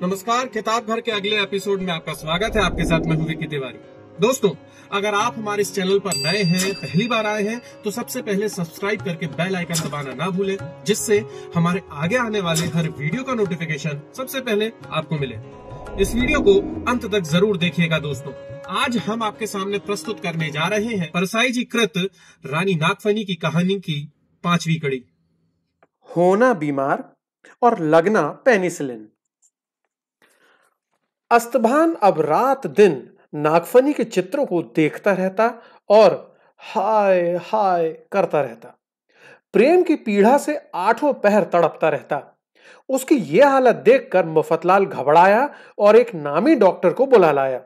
नमस्कार। किताब घर के अगले एपिसोड में आपका स्वागत है। आपके साथ मैं हूं विकी तिवारी। दोस्तों, अगर आप हमारे इस चैनल पर नए हैं, पहली बार आए हैं, तो सबसे पहले सब्सक्राइब करके बेल आइकन दबाना ना भूलें, जिससे हमारे आगे आने वाले हर वीडियो का नोटिफिकेशन सबसे पहले आपको मिले। इस वीडियो को अंत तक जरूर देखिएगा। दोस्तों, आज हम आपके सामने प्रस्तुत करने जा रहे हैं परसाई जी कृत रानी नागफनी की कहानी की 5वीं कड़ी। होना बीमार और लगना पेनिसिलिन। अस्तभान अब रात दिन नागफनी के चित्रों को देखता रहता और हाय हाय करता रहता। प्रेम की पीड़ा से आठों पहर तड़पता रहता। उसकी यह हालत देखकर मुफतलाल घबराया और एक नामी डॉक्टर को बुला लाया।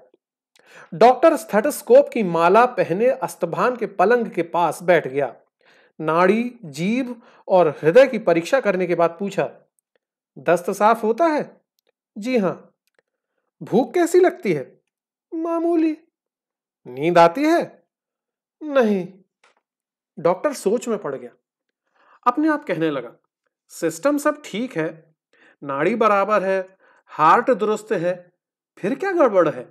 डॉक्टर स्टेथोस्कोप की माला पहने अस्तभान के पलंग के पास बैठ गया। नाड़ी, जीभ और हृदय की परीक्षा करने के बाद पूछा, दस्त साफ होता है? जी हां। भूख कैसी लगती है? मामूली। नींद आती है? नहीं। डॉक्टर सोच में पड़ गया। अपने आप कहने लगा, सिस्टम सब ठीक है, नाड़ी बराबर है, हार्ट दुरुस्त है, फिर क्या गड़बड़ है?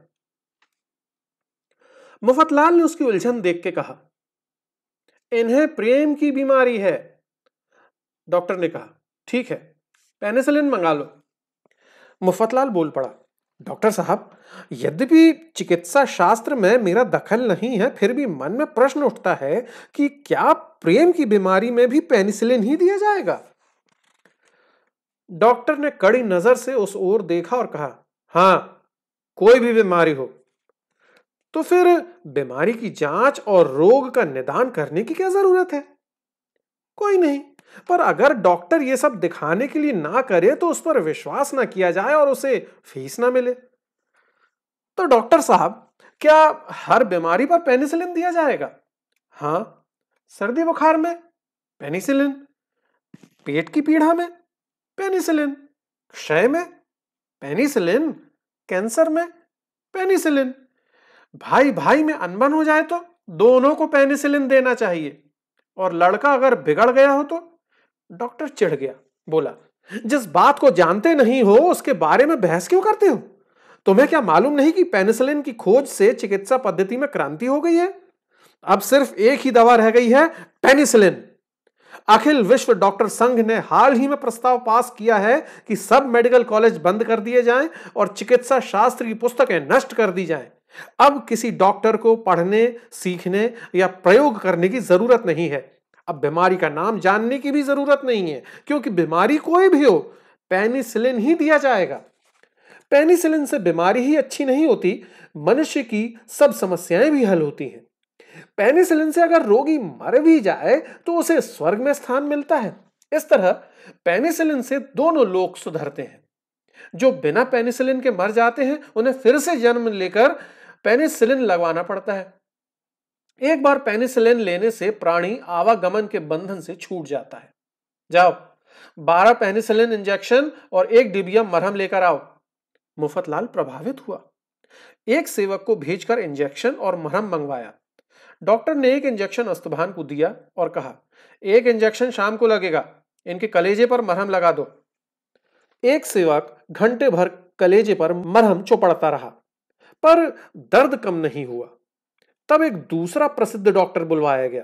मुफतलाल ने उसकी उलझन देख के कहा, इन्हें प्रेम की बीमारी है। डॉक्टर ने कहा, ठीक है, पेनिसिलिन मंगा लो। मुफतलाल बोल पड़ा, डॉक्टर साहब, यद्यपि चिकित्सा शास्त्र में मेरा दखल नहीं है, फिर भी मन में प्रश्न उठता है कि क्या प्रेम की बीमारी में भी पेनिसिलिन ही दिया जाएगा? डॉक्टर ने कड़ी नजर से उस ओर देखा और कहा, हां, कोई भी बीमारी हो। तो फिर बीमारी की जांच और रोग का निदान करने की क्या जरूरत है? कोई नहीं, पर अगर डॉक्टर ये सब दिखाने के लिए ना करे तो उस पर विश्वास ना किया जाए और उसे फीस ना मिले। तो डॉक्टर साहब, क्या हर बीमारी पर पेनिसिलिन दिया जाएगा? हां, सर्दी बुखार में पेनिसिलिन, पेट की पीड़ा में पेनिसिलिन, क्षय में पेनिसिलिन, कैंसर में पेनिसिलिन। भाई भाई में अनबन हो जाए तो दोनों को पेनिसिलिन देना चाहिए। और लड़का अगर बिगड़ गया हो तो? डॉक्टर चिढ़ गया, बोला, जिस बात को जानते नहीं हो उसके बारे में बहस क्यों करते हो? तुम्हें क्या मालूम नहीं कि पेनिसिलिन की खोज से चिकित्सा पद्धति में क्रांति हो गई है? अब सिर्फ एक ही दवा रह गई है, पेनिसिलिन। अखिल विश्व डॉक्टर संघ ने हाल ही में प्रस्ताव पास किया है कि सब मेडिकल कॉलेज बंद कर दिए जाएं और चिकित्सा शास्त्र की पुस्तकें नष्ट कर दी जाएं। अब किसी डॉक्टर को पढ़ने, सीखने या प्रयोग करने की जरूरत नहीं है। अब बीमारी का नाम जानने की भी जरूरत नहीं है, क्योंकि बीमारी कोई भी हो, पेनिसिलिन ही दिया जाएगा। पेनिसिलिन से बीमारी ही अच्छी नहीं होती, मनुष्य की सब समस्याएं भी हल होती हैं। पेनिसिलिन से अगर रोगी मर भी जाए तो उसे स्वर्ग में स्थान मिलता है। इस तरह पेनिसिलिन से दोनों लोग सुधरते हैं। जो बिना पेनिसिलिन के मर जाते हैं उन्हें फिर से जन्म लेकर पेनिसिलिन लगवाना पड़ता है। एक बार पेनिसिलिन लेने से प्राणी आवागमन के बंधन से छूट जाता है। जाओ, 12 पेनिसिलिन इंजेक्शन और 1 डिबिया मरहम लेकर आओ। मुफतलाल प्रभावित हुआ। एक सेवक को भेजकर इंजेक्शन और मरहम मंगवाया। डॉक्टर ने एक इंजेक्शन अस्तभान को दिया और कहा, एक इंजेक्शन शाम को लगेगा, इनके कलेजे पर मरहम लगा दो। एक सेवक घंटे भर कलेजे पर मरहम चौपड़ता रहा, पर दर्द कम नहीं हुआ। तब एक दूसरा प्रसिद्ध डॉक्टर बुलवाया गया।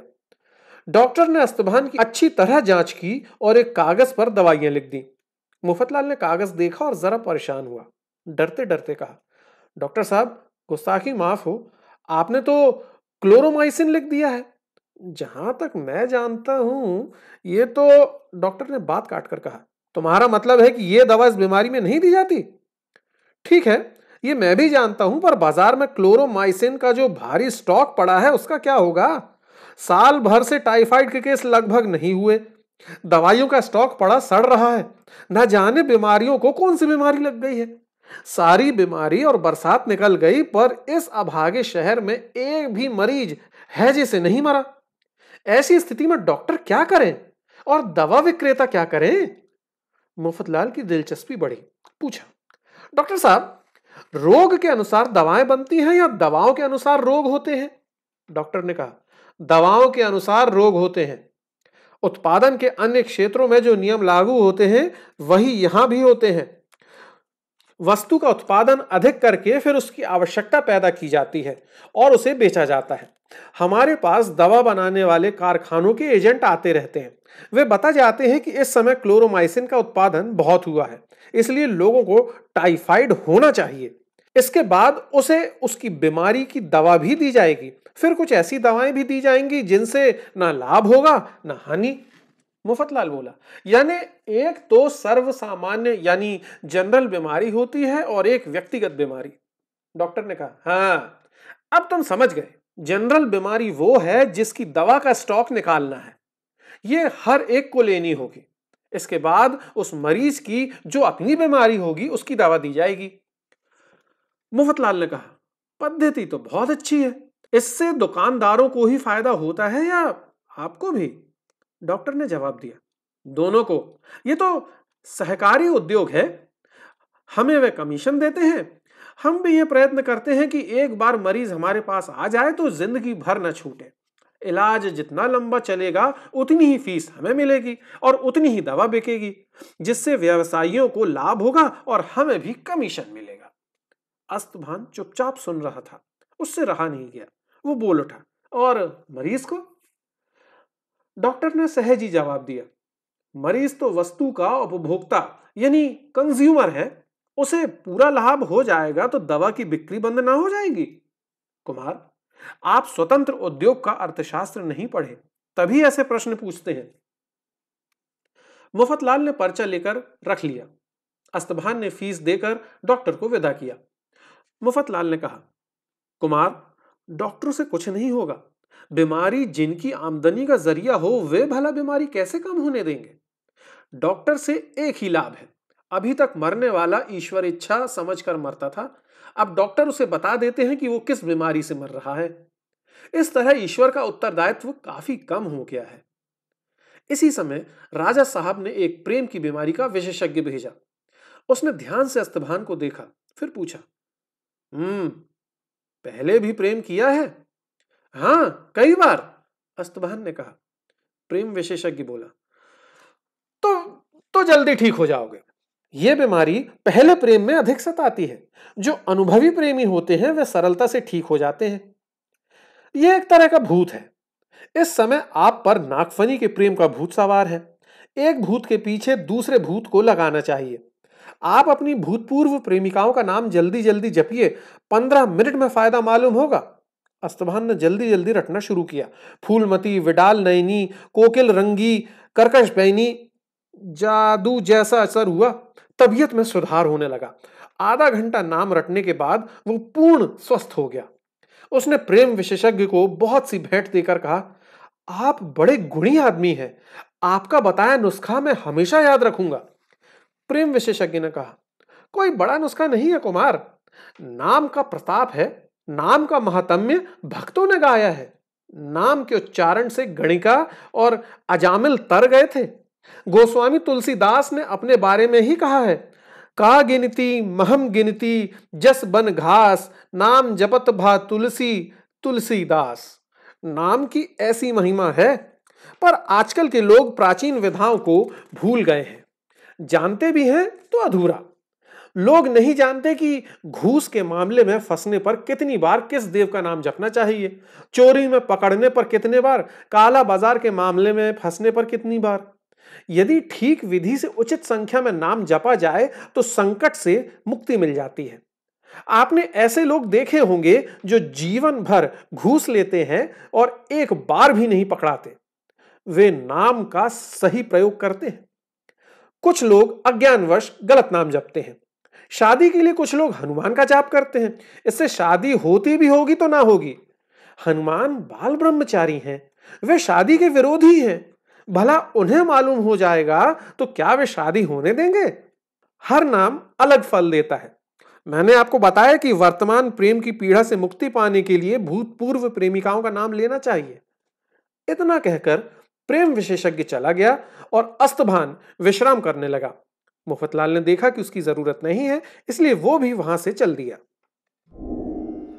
डॉक्टर ने अस्तभान की अच्छी तरह जांच की और एक कागज पर दवाइयां लिख दी। मुफतलाल ने कागज देखा और जरा परेशान हुआ। डरते डरते कहा, डॉक्टर साहब, गुस्ताखी माफ हो, आपने तो क्लोरोमाइसिन लिख दिया है। जहां तक मैं जानता हूं, ये तो। डॉक्टर ने बात काटकर कहा, तुम्हारा मतलब है कि यह दवा इस बीमारी में नहीं दी जाती? ठीक है, ये मैं भी जानता हूं, पर बाजार में क्लोरोमाइसिन का जो भारी स्टॉक पड़ा है उसका क्या होगा? साल भर से टाइफाइड के केस लगभग नहीं हुए। दवाइयों का स्टॉक पड़ा सड़ रहा है। न जाने बीमारियों को कौन सी बीमारी लग गई है। सारी बीमारी और बरसात निकल गई, पर इस अभागे शहर में एक भी मरीज हैजे से नहीं मरा। ऐसी स्थिति में डॉक्टर क्या करें और दवा विक्रेता क्या करें? मुफतलाल की दिलचस्पी बढ़ी। पूछा, डॉक्टर साहब, रोग के अनुसार दवाएं बनती हैं या दवाओं के अनुसार रोग होते हैं? डॉक्टर ने कहा, दवाओं के अनुसार रोग होते हैं। उत्पादन के अन्य क्षेत्रों में जो नियम लागू होते हैं वही यहां भी होते हैं। वस्तु का उत्पादन अधिक करके फिर उसकी आवश्यकता पैदा की जाती है और उसे बेचा जाता है। हमारे पास दवा बनाने वाले कारखानों के एजेंट आते रहते हैं। वे बता जाते हैं कि इस समय क्लोरोमाइसिन का उत्पादन बहुत हुआ है, इसलिए लोगों को टाइफाइड होना चाहिए। इसके बाद उसे उसकी बीमारी की दवा भी दी जाएगी। फिर कुछ ऐसी दवाएं भी दी जाएंगी जिनसे ना लाभ होगा ना हानि। मुफतलाल बोला, यानी एक तो सर्वसामान्य यानी जनरल बीमारी होती है और एक व्यक्तिगत बीमारी। डॉक्टर ने कहा, हाँ, अब तुम समझ गए। जनरल बीमारी वो है जिसकी दवा का स्टॉक निकालना है। ये हर एक को लेनी होगी। इसके बाद उस मरीज की जो अपनी बीमारी होगी उसकी दवा दी जाएगी। मुफतलाल ने कहा, पद्धति तो बहुत अच्छी है। इससे दुकानदारों को ही फायदा होता है या आपको भी? डॉक्टर ने जवाब दिया, दोनों को। ये तो सहकारी उद्योग है। हमें वे कमीशन देते हैं। हम भी ये प्रयत्न करते हैं कि एक बार मरीज हमारे पास आ जाए तो जिंदगी भर न छूटे। इलाज जितना लंबा चलेगा उतनी ही फीस हमें मिलेगी और उतनी ही दवा बिकेगी, जिससे व्यवसायियों को लाभ होगा और हमें भी कमीशन मिलेगा। अस्तभान चुपचाप सुन रहा था। उससे रहा नहीं गया। वो बोल उठा, और मरीज को? डॉक्टर ने सहज ही जवाब दिया, मरीज तो वस्तु का उपभोक्ता यानी कंज्यूमर है। उसे पूरा लाभ हो जाएगा तो दवा की बिक्री बंद ना हो जाएगी। कुमार, आप स्वतंत्र उद्योग का अर्थशास्त्र नहीं पढ़े, तभी ऐसे प्रश्न पूछते हैं। मुफतलाल ने पर्चा लेकर रख लिया। अस्तभान ने फीस देकर डॉक्टर को विदा किया। मुफतलाल ने कहा, कुमार, डॉक्टरों से कुछ नहीं होगा। बीमारी जिनकी आमदनी का जरिया हो वे भला बीमारी कैसे कम होने देंगे? डॉक्टर से एक ही लाभ है, अभी तक मरने वाला ईश्वर इच्छा समझकर मरता था। अब डॉक्टर उसे बता देते हैं कि वो किस बीमारी से मर रहा है। इस तरह ईश्वर का उत्तरदायित्व काफी कम हो गया है। इसी समय राजा साहब ने एक प्रेम की बीमारी का विशेषज्ञ भेजा। उसने ध्यान से अस्तभान को देखा, फिर पूछा, पहले भी प्रेम किया है? हाँ, कई बार, अस्तभान ने कहा। प्रेम विशेषज्ञ बोला, तो जल्दी ठीक हो जाओगे। यह बीमारी पहले प्रेम में अधिक सताती है। जो अनुभवी प्रेमी होते हैं वे सरलता से ठीक हो जाते हैं। यह एक तरह का भूत है। इस समय आप पर नागफनी के प्रेम का भूत सवार है। एक भूत के पीछे दूसरे भूत को लगाना चाहिए। आप अपनी भूतपूर्व प्रेमिकाओं का नाम जल्दी जल्दी जपिए, 15 मिनट में फायदा मालूम होगा। अस्तभान ने जल्दी जल्दी रटना शुरू किया। फूलमती, विडाल नयनी, कोकिल रंगी, कर्कश बैनी। जादू जैसा असर हुआ। तबीयत में सुधार होने लगा। आधा घंटा नाम रटने के बाद वो पूर्ण स्वस्थ हो गया। उसने प्रेम विशेषज्ञ को बहुत सी भेंट देकर कहा, आप बड़े गुणी आदमी हैं। आपका बताया नुस्खा मैं हमेशा याद रखूंगा। प्रेम विशेषज्ञ ने कहा, कोई बड़ा नुस्खा नहीं है कुमार। नाम का प्रताप है। नाम का महात्म्य भक्तों ने गाया है। नाम के उच्चारण से गणिका और अजामिल तर गए थे। गोस्वामी तुलसीदास ने अपने बारे में ही कहा है, का गिनती महम गिनती जस बन घास, नाम जपत भा तुलसी तुलसीदास। नाम की ऐसी महिमा है, पर आजकल के लोग प्राचीन विधाओं को भूल गए हैं। जानते भी हैं तो अधूरा। लोग नहीं जानते कि घूस के मामले में फंसने पर कितनी बार किस देव का नाम जपना चाहिए, चोरी में पकड़ने पर कितने बार, काला बाजार के मामले में फंसने पर कितनी बार। यदि ठीक विधि से उचित संख्या में नाम जपा जाए तो संकट से मुक्ति मिल जाती है। आपने ऐसे लोग देखे होंगे जो जीवन भर घूस लेते हैं और एक बार भी नहीं पकड़ाते। वे नाम का सही प्रयोग करते हैं। कुछ लोग अज्ञानवश गलत नाम जपते हैं। शादी के लिए कुछ लोग हनुमान का जाप करते हैं। इससे शादी होती भी होगी तो ना होगी। हनुमान बाल ब्रह्मचारी हैं। वे शादी के विरोधी हैं। भला उन्हें मालूम हो जाएगा तो क्या वे शादी होने देंगे? हर नाम अलग फल देता है। मैंने आपको बताया कि वर्तमान प्रेम की पीड़ा से मुक्ति पाने के लिए भूतपूर्व प्रेमिकाओं का नाम लेना चाहिए। इतना कहकर प्रेम विशेषज्ञ चला गया और अस्तभान विश्राम करने लगा। मुफतलाल ने देखा कि उसकी जरूरत नहीं है, इसलिए वो भी वहां से चल दिया।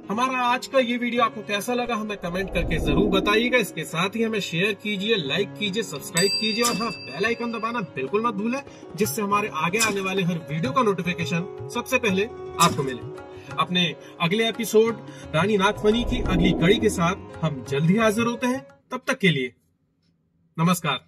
हमारा आज का ये वीडियो आपको कैसा लगा हमें कमेंट करके जरूर बताइएगा। इसके साथ ही हमें शेयर कीजिए, लाइक कीजिए, सब्सक्राइब कीजिए और हाँ, बेल आइकन दबाना बिल्कुल मत भूलें, जिससे हमारे आगे आने वाले हर वीडियो का नोटिफिकेशन सबसे पहले आपको मिले। अपने अगले एपिसोड रानी नागफनी की अगली कड़ी के साथ हम जल्द ही हाजिर होते हैं। तब तक के लिए नमस्कार।